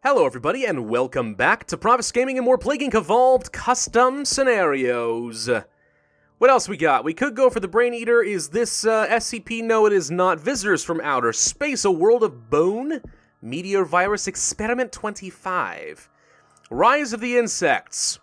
Hello everybody, and welcome back to Pravus Gaming and more Plague Inc. Evolved Custom Scenarios. What else we got? We could go for the Brain Eater. Is this SCP? No, it is not. Visitors from Outer Space, a World of Bone? Meteor Virus Experiment 25. Rise of the Insects.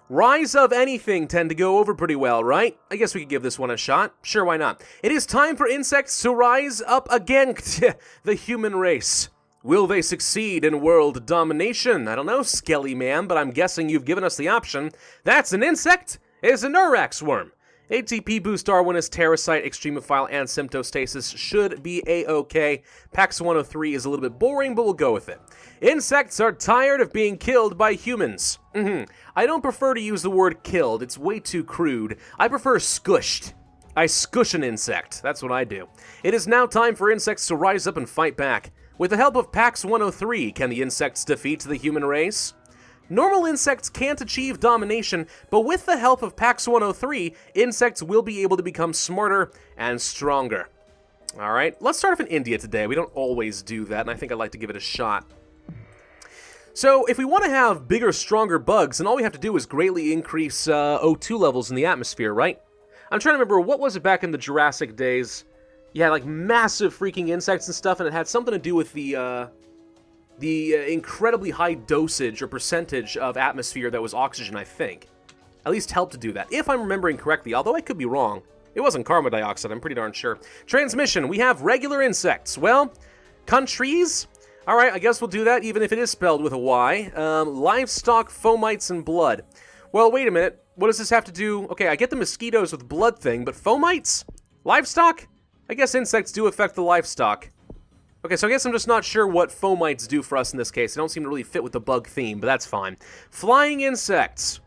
Rise of anything tend to go over pretty well, right? I guess we could give this one a shot. Sure, why not? It is time for insects to rise up against the human race. Will they succeed in world domination? I don't know, Skelly Man, but I'm guessing you've given us the option. That's an insect. It's a Nurax worm. ATP boost R1 is Terracite, Extremophile, and Symptostasis should be A-OK. Pax 103 is a little bit boring, but we'll go with it. Insects are tired of being killed by humans. I don't prefer to use the word killed. It's way too crude. I prefer squished. I squish an insect. That's what I do. It is now time for insects to rise up and fight back. With the help of Pax 103, can the insects defeat the human race? Normal insects can't achieve domination, but with the help of Pax 103, insects will be able to become smarter and stronger. Alright, let's start off in India today. We don't always do that, and I think I'd like to give it a shot. So, if we want to have bigger, stronger bugs, then all we have to do is greatly increase O2 levels in the atmosphere, right? I'm trying to remember, what was it back in the Jurassic days? You had like massive freaking insects and stuff, and it had something to do with the incredibly high dosage or percentage of atmosphere that was oxygen, I think. At least helped to do that, if I'm remembering correctly, although I could be wrong. It wasn't carbon dioxide, I'm pretty darn sure. Transmission, we have regular insects. Well, countries? Alright, I guess we'll do that, even if it is spelled with a Y. Livestock, fomites, and blood. Well, wait a minute. What does this have to do? Okay, I get the mosquitoes with blood thing, but fomites? Livestock? I guess insects do affect the livestock. Okay, so I guess I'm just not sure what fomites do for us in this case. They don't seem to really fit with the bug theme, but that's fine. Flying insects.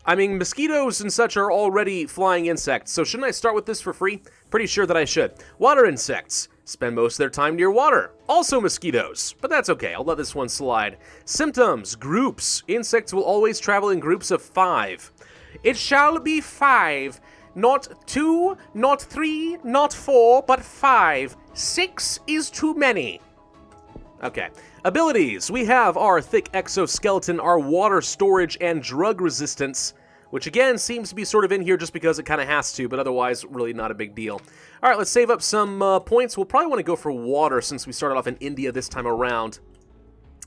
I mean, mosquitoes and such are already flying insects, so shouldn't I start with this for free? Pretty sure that I should. Water insects. Spend most of their time near water. Also mosquitoes, but that's okay. I'll let this one slide. Symptoms. Groups. Insects will always travel in groups of 5. It shall be 5. Not 2, not 3, not 4, but 5. 6 is too many. Okay. Abilities. We have our thick exoskeleton, our water storage, and drug resistance, which again seems to be sort of in here just because it kind of has to, but otherwise really not a big deal. Alright, let's save up some points. We'll probably want to go for water since we started off in India this time around.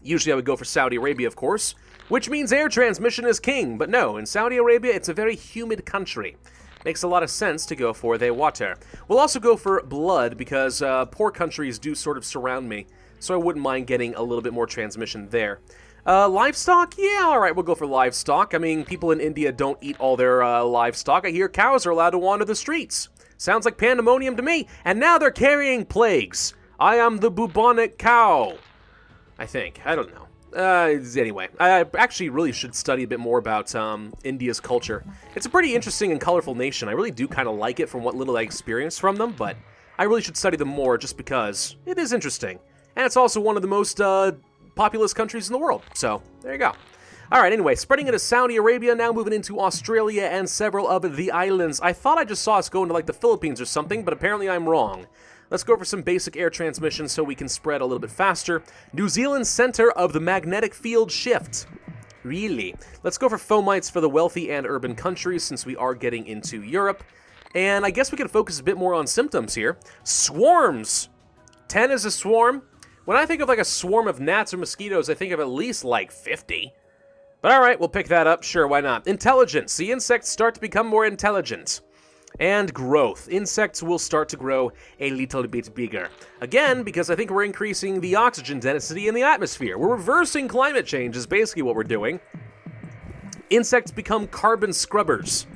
Usually I would go for Saudi Arabia, of course, which means air transmission is king, but no, in Saudi Arabia it's a very humid country. Makes a lot of sense to go for the water. We'll also go for blood because poor countries do sort of surround me, so I wouldn't mind getting a little bit more transmission there. Livestock? Yeah, alright, we'll go for livestock. I mean, people in India don't eat all their livestock. I hear cows are allowed to wander the streets. Sounds like pandemonium to me. And now they're carrying plagues. I am the bubonic cow. I think. I don't know. Anyway, I actually really should study a bit more about India's culture. It's a pretty interesting and colorful nation. I really do kind of like it from what little I experienced from them, but I really should study them more just because it is interesting. And it's also one of the most populous countries in the world, so there you go. Alright, anyway, spreading into Saudi Arabia, now moving into Australia and several of the islands. I thought I just saw us go into like the Philippines or something, but apparently I'm wrong. Let's go for some basic air transmission so we can spread a little bit faster. New Zealand center of the magnetic field shift. Really? Let's go for fomites for the wealthy and urban countries since we are getting into Europe. And I guess we can focus a bit more on symptoms here. Swarms. 10 is a swarm. When I think of like a swarm of gnats or mosquitoes, I think of at least like 50. But alright, we'll pick that up. Sure, why not? Intelligence. The insects start to become more intelligent. And growth. Insects will start to grow a little bit bigger. Again, because I think we're increasing the oxygen density in the atmosphere. We're reversing climate change is basically what we're doing. Insects become carbon scrubbers.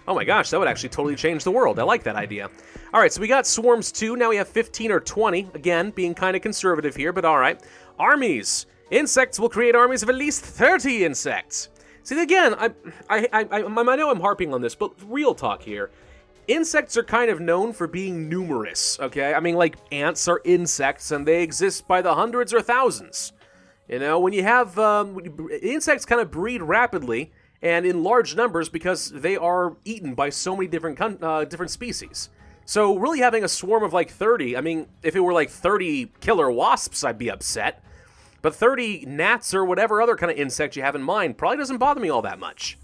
Oh my gosh, that would actually totally change the world. I like that idea. Alright, so we got swarms too. Now we have 15 or 20. Again, being kind of conservative here, but alright. Armies. Insects will create armies of at least 30 insects. See, again, I know I'm harping on this, but real talk here. Insects are kind of known for being numerous, okay? I mean, like, ants are insects, and they exist by the hundreds or thousands. You know, when you have, insects kind of breed rapidly and in large numbers because they are eaten by so many different species. So really having a swarm of like 30, I mean, if it were like 30 killer wasps, I'd be upset. But 30 gnats or whatever other kind of insect you have in mind probably doesn't bother me all that much.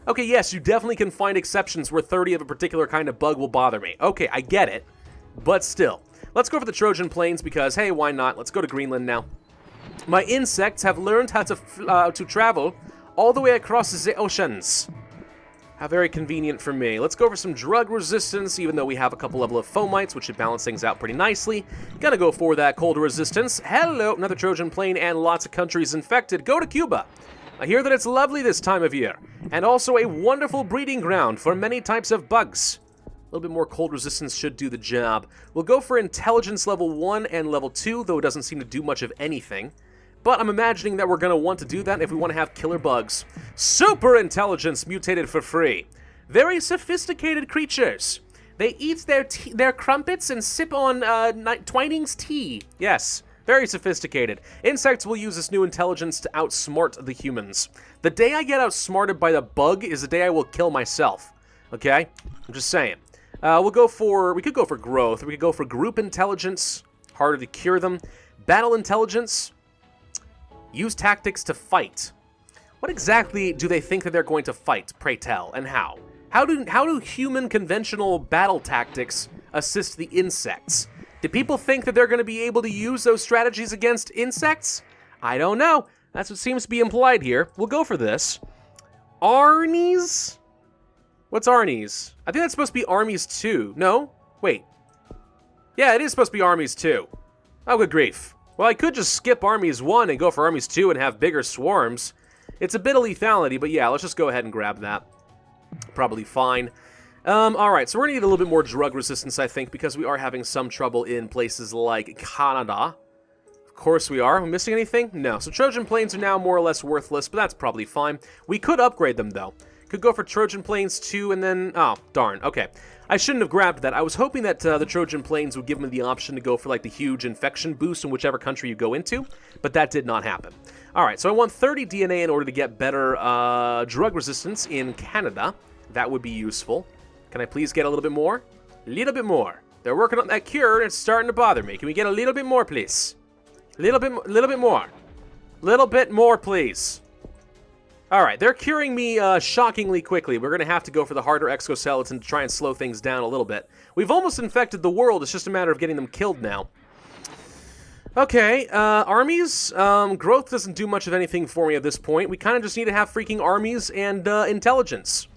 Okay, yes, you definitely can find exceptions where 30 of a particular kind of bug will bother me. Okay, I get it, but still. Let's go for the Trojan Plains because, hey, why not? Let's go to Greenland now. My insects have learned how to travel all the way across the oceans. How very convenient for me. Let's go for some drug resistance, even though we have a couple level of fomites, which should balance things out pretty nicely. Gonna go for that cold resistance. Hello, another Trojan Plain and lots of countries infected. Go to Cuba. I hear that it's lovely this time of year, and also a wonderful breeding ground for many types of bugs. A little bit more cold resistance should do the job. We'll go for intelligence level 1 and level 2, though it doesn't seem to do much of anything. But I'm imagining that we're going to want to do that if we want to have killer bugs. Super intelligence mutated for free. Very sophisticated creatures. They eat their crumpets and sip on Twining's tea. Yes, very sophisticated. Insects will use this new intelligence to outsmart the humans. The day I get outsmarted by the bug is the day I will kill myself. Okay? I'm just saying. We could go for growth. We could go for group intelligence. Harder to cure them. Battle intelligence. Use tactics to fight. What exactly do they think that they're going to fight, pray tell, and how? How do human conventional battle tactics assist the insects? Do people think that they're going to be able to use those strategies against insects? I don't know. That's what seems to be implied here. We'll go for this. Armies? What's Armies? I think that's supposed to be Armies 2. No? Wait. Yeah, it is supposed to be Armies 2. Oh, good grief. Well, I could just skip Armies 1 and go for Armies 2 and have bigger swarms. It's a bit of lethality, but yeah, let's just go ahead and grab that. Probably fine. Alright, so we're going to need a little bit more drug resistance, I think, because we are having some trouble in places like Canada. Of course we are. Am I missing anything? No. So Trojan Plains are now more or less worthless, but that's probably fine. We could upgrade them, though. Could go for Trojan Plains 2 and then... Oh, darn. Okay. I shouldn't have grabbed that. I was hoping that the Trojan Plains would give me the option to go for like the huge infection boost in whichever country you go into, but that did not happen. Alright, so I want 30 DNA in order to get better drug resistance in Canada. That would be useful. Can I please get a little bit more? A little bit more. They're working on that cure and it's starting to bother me. Can we get a little bit more, please? Little bit more. Little bit more, please. Alright, they're curing me shockingly quickly. We're going to have to go for the harder exoskeleton to try and slow things down a little bit. We've almost infected the world. It's just a matter of getting them killed now. Okay, armies. Growth doesn't do much of anything for me at this point. We kind of just need to have freaking armies and intelligence.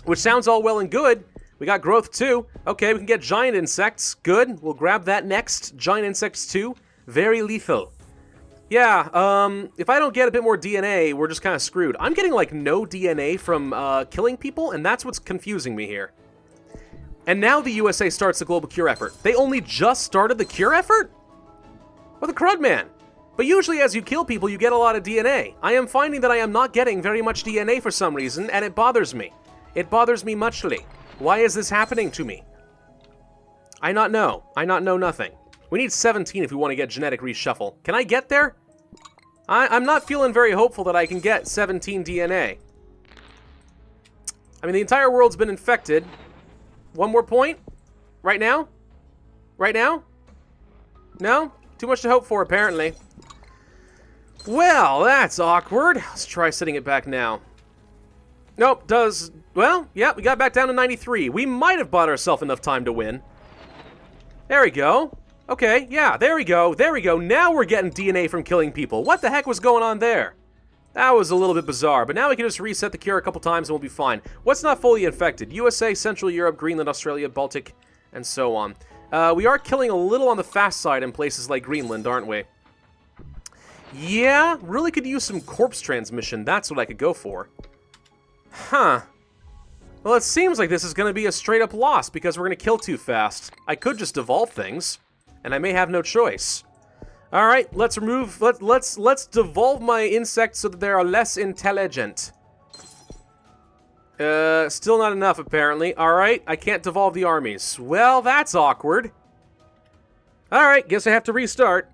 Which sounds all well and good. We got growth too. Okay, we can get giant insects. Good. We'll grab that next. Giant insects too. Very lethal. Yeah, if I don't get a bit more DNA, we're just kind of screwed. I'm getting, like, no DNA from killing people, and that's what's confusing me here. And now the USA starts the global cure effort. They only just started the cure effort? Well, the crud, man. But usually as you kill people, you get a lot of DNA. I am finding that I am not getting very much DNA for some reason, and it bothers me. It bothers me muchly. Why is this happening to me? I not know. I not know nothing. We need 17 if we want to get genetic reshuffle. Can I get there? I'm not feeling very hopeful that I can get 17 DNA. I mean, the entire world's been infected. One more point? Right now? Right now? No? Too much to hope for, apparently. Well, that's awkward. Let's try setting it back now. Nope, well, yeah, we got back down to 93. We might have bought ourselves enough time to win. There we go. Okay, yeah, there we go, there we go. Now we're getting DNA from killing people. What the heck was going on there? That was a little bit bizarre, but now we can just reset the cure a couple times and we'll be fine. What's not fully infected? USA, Central Europe, Greenland, Australia, Baltic, and so on. We are killing a little on the fast side in places like Greenland, aren't we? Yeah, really could use some corpse transmission. That's what I could go for. Huh. Well, it seems like this is going to be a straight-up loss because we're going to kill too fast. I could just devolve things, and I may have no choice. All right, let's devolve my insects so that they are less intelligent. Still not enough, apparently. All right, I can't devolve the armies. Well, that's awkward. All right, guess I have to restart.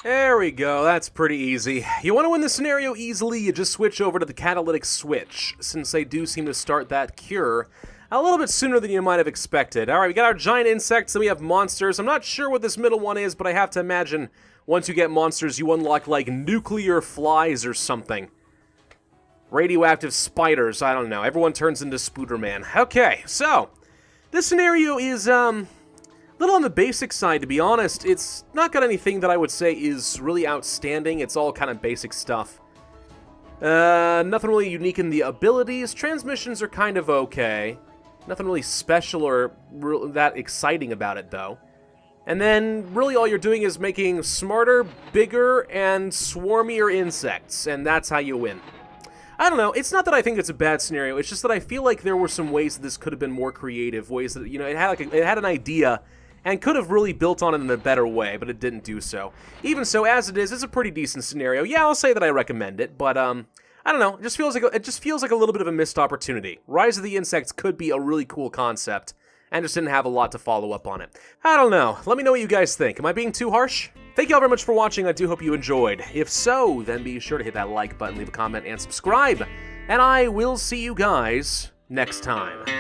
There we go, that's pretty easy. You want to win the scenario easily, you just switch over to the catalytic switch, since they do seem to start that cure a little bit sooner than you might have expected. Alright, we got our giant insects, and we have monsters. I'm not sure what this middle one is, but I have to imagine once you get monsters, you unlock, like, nuclear flies or something. Radioactive spiders, I don't know. Everyone turns into Spooderman. Okay, so, this scenario is, a little on the basic side, to be honest. It's not got anything that I would say is really outstanding. It's all kind of basic stuff. Nothing really unique in the abilities. Transmissions are kind of okay. Nothing really special or that exciting about it, though. And then, really all you're doing is making smarter, bigger, and swarmier insects, and that's how you win. I don't know, it's not that I think it's a bad scenario, it's just that I feel like there were some ways that this could have been more creative, ways that, you know, it had an idea, and could have really built on it in a better way, but it didn't do so. Even so, as it is, it's a pretty decent scenario. Yeah, I'll say that I recommend it, but, I don't know, it just feels like a little bit of a missed opportunity. Rise of the Insects could be a really cool concept, and just didn't have a lot to follow up on it. I don't know. Let me know what you guys think. Am I being too harsh? Thank you all very much for watching. I do hope you enjoyed. If so, then be sure to hit that like button, leave a comment, and subscribe. And I will see you guys next time.